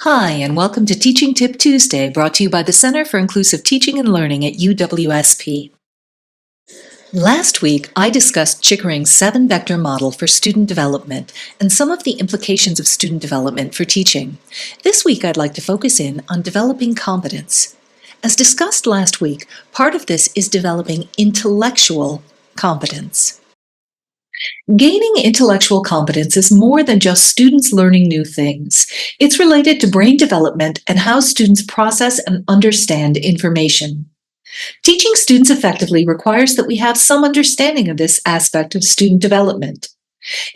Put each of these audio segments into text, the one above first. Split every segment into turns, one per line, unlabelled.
Hi, and welcome to Teaching Tip Tuesday, brought to you by the Center for Inclusive Teaching and Learning at UWSP. Last week, I discussed Chickering's 7-vector model for student development and some of the implications of student development for teaching. This week, I'd like to focus in on developing competence. As discussed last week, part of this is developing intellectual competence. Gaining intellectual competence is more than just students learning new things. It's related to brain development and how students process and understand information. Teaching students effectively requires that we have some understanding of this aspect of student development.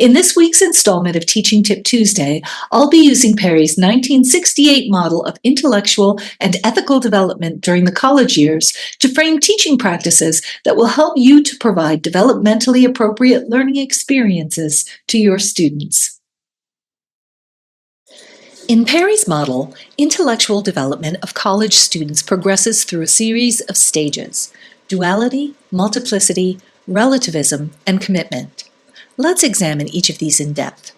In this week's installment of Teaching Tip Tuesday, I'll be using Perry's 1968 model of intellectual and ethical development during the college years to frame teaching practices that will help you to provide developmentally appropriate learning experiences to your students. In Perry's model, intellectual development of college students progresses through a series of stages: duality, multiplicity, relativism, and commitment. Let's examine each of these in depth.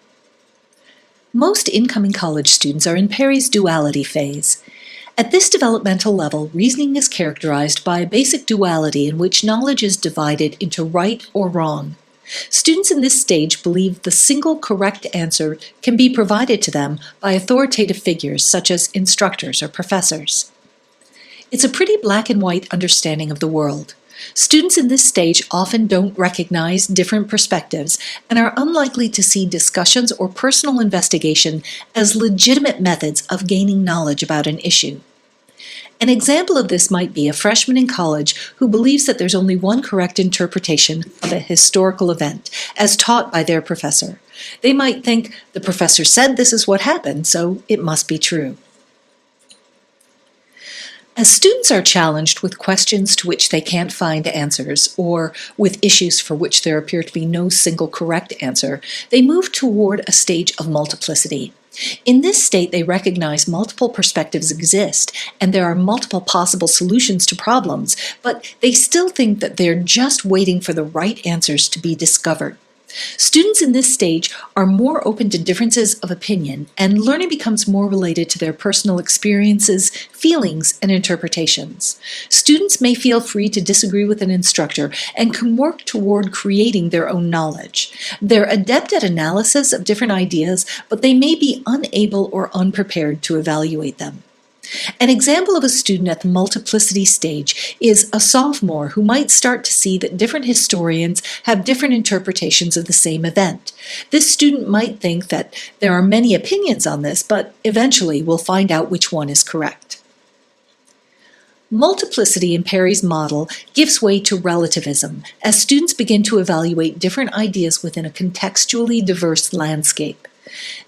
Most incoming college students are in Perry's duality phase. At this developmental level, reasoning is characterized by a basic duality in which knowledge is divided into right or wrong. Students in this stage believe the single correct answer can be provided to them by authoritative figures such as instructors or professors. It's a pretty black and white understanding of the world. Students in this stage often don't recognize different perspectives and are unlikely to see discussions or personal investigation as legitimate methods of gaining knowledge about an issue. An example of this might be a freshman in college who believes that there's only one correct interpretation of a historical event, as taught by their professor. They might think, the professor said this is what happened, so it must be true. As students are challenged with questions to which they can't find answers, or with issues for which there appear to be no single correct answer, they move toward a stage of multiplicity. In this state, they recognize multiple perspectives exist, and there are multiple possible solutions to problems, but they still think that they're just waiting for the right answers to be discovered. Students in this stage are more open to differences of opinion, and learning becomes more related to their personal experiences, feelings, and interpretations. Students may feel free to disagree with an instructor and can work toward creating their own knowledge. They're adept at analysis of different ideas, but they may be unable or unprepared to evaluate them. An example of a student at the multiplicity stage is a sophomore who might start to see that different historians have different interpretations of the same event. This student might think that there are many opinions on this, but eventually we'll find out which one is correct. Multiplicity in Perry's model gives way to relativism as students begin to evaluate different ideas within a contextually diverse landscape.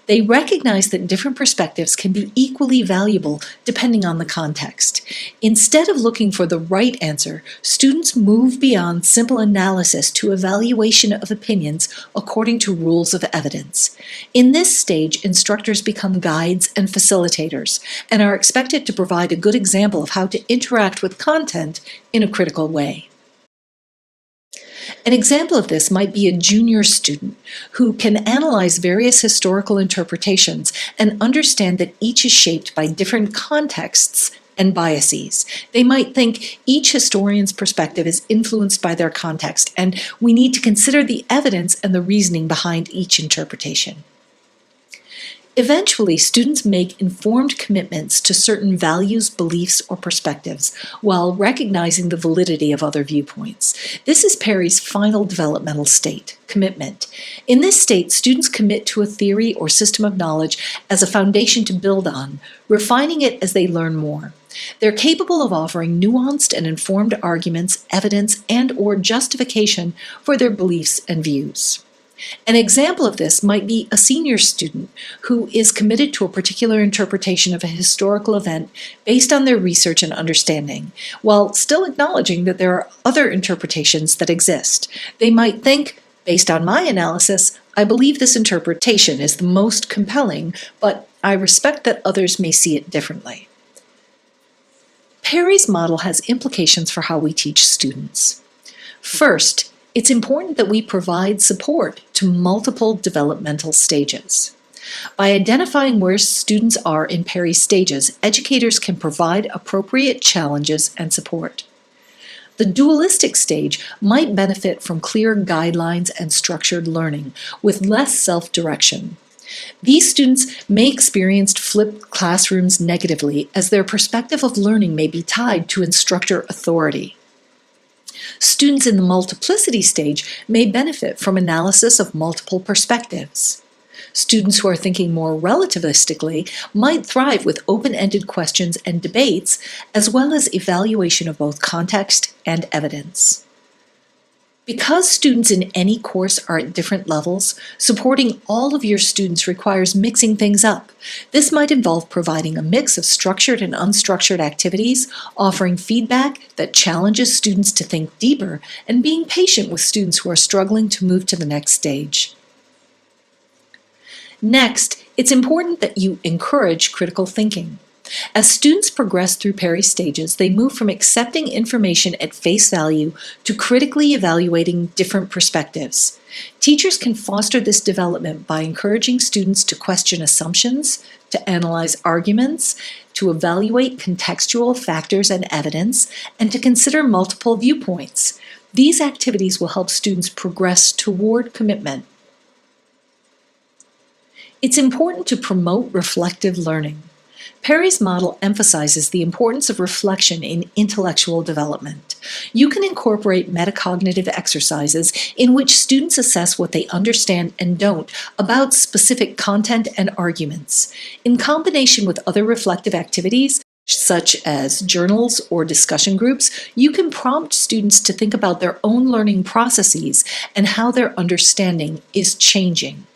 They recognize that different perspectives can be equally valuable depending on the context. Instead of looking for the right answer, students move beyond simple analysis to evaluation of opinions according to rules of evidence. In this stage, instructors become guides and facilitators and are expected to provide a good example of how to interact with content in a critical way. An example of this might be a junior student who can analyze various historical interpretations and understand that each is shaped by different contexts and biases. They might think each historian's perspective is influenced by their context, and we need to consider the evidence and the reasoning behind each interpretation. Eventually, students make informed commitments to certain values, beliefs, or perspectives while recognizing the validity of other viewpoints. This is Perry's final developmental state, commitment. In this state, students commit to a theory or system of knowledge as a foundation to build on, refining it as they learn more. They're capable of offering nuanced and informed arguments, evidence, and/or justification for their beliefs and views. An example of this might be a senior student who is committed to a particular interpretation of a historical event based on their research and understanding, while still acknowledging that there are other interpretations that exist. They might think, based on my analysis, I believe this interpretation is the most compelling, but I respect that others may see it differently. Perry's model has implications for how we teach students. First, it's important that we provide support to multiple developmental stages. By identifying where students are in Perry stages, educators can provide appropriate challenges and support. The dualistic stage might benefit from clear guidelines and structured learning, with less self-direction. These students may experience flipped classrooms negatively, as their perspective of learning may be tied to instructor authority. Students in the multiplicity stage may benefit from analysis of multiple perspectives. Students who are thinking more relativistically might thrive with open-ended questions and debates, as well as evaluation of both context and evidence. Because students in any course are at different levels, supporting all of your students requires mixing things up. This might involve providing a mix of structured and unstructured activities, offering feedback that challenges students to think deeper, and being patient with students who are struggling to move to the next stage. Next, it's important that you encourage critical thinking. As students progress through Perry stages, they move from accepting information at face value to critically evaluating different perspectives. Teachers can foster this development by encouraging students to question assumptions, to analyze arguments, to evaluate contextual factors and evidence, and to consider multiple viewpoints. These activities will help students progress toward commitment. It's important to promote reflective learning. Perry's model emphasizes the importance of reflection in intellectual development. You can incorporate metacognitive exercises in which students assess what they understand and don't about specific content and arguments. In combination with other reflective activities, such as journals or discussion groups, you can prompt students to think about their own learning processes and how their understanding is changing.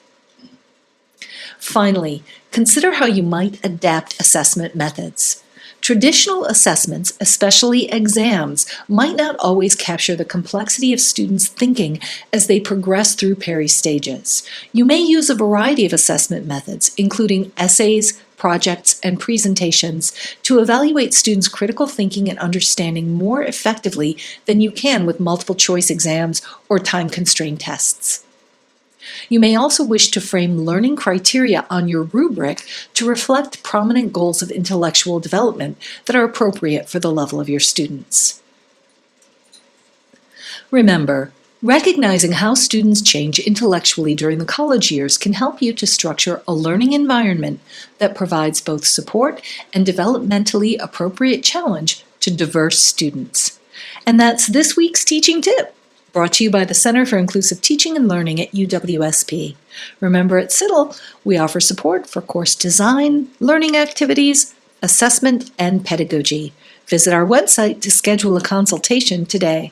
Finally, consider how you might adapt assessment methods. Traditional assessments, especially exams, might not always capture the complexity of students' thinking as they progress through Perry stages. You may use a variety of assessment methods, including essays, projects, and presentations, to evaluate students' critical thinking and understanding more effectively than you can with multiple choice exams or time-constrained tests. You may also wish to frame learning criteria on your rubric to reflect prominent goals of intellectual development that are appropriate for the level of your students. Remember, recognizing how students change intellectually during the college years can help you to structure a learning environment that provides both support and developmentally appropriate challenge to diverse students. And that's this week's teaching tip, brought to you by the Center for Inclusive Teaching and Learning at UWSP. Remember, at CITL, we offer support for course design, learning activities, assessment, and pedagogy. Visit our website to schedule a consultation today.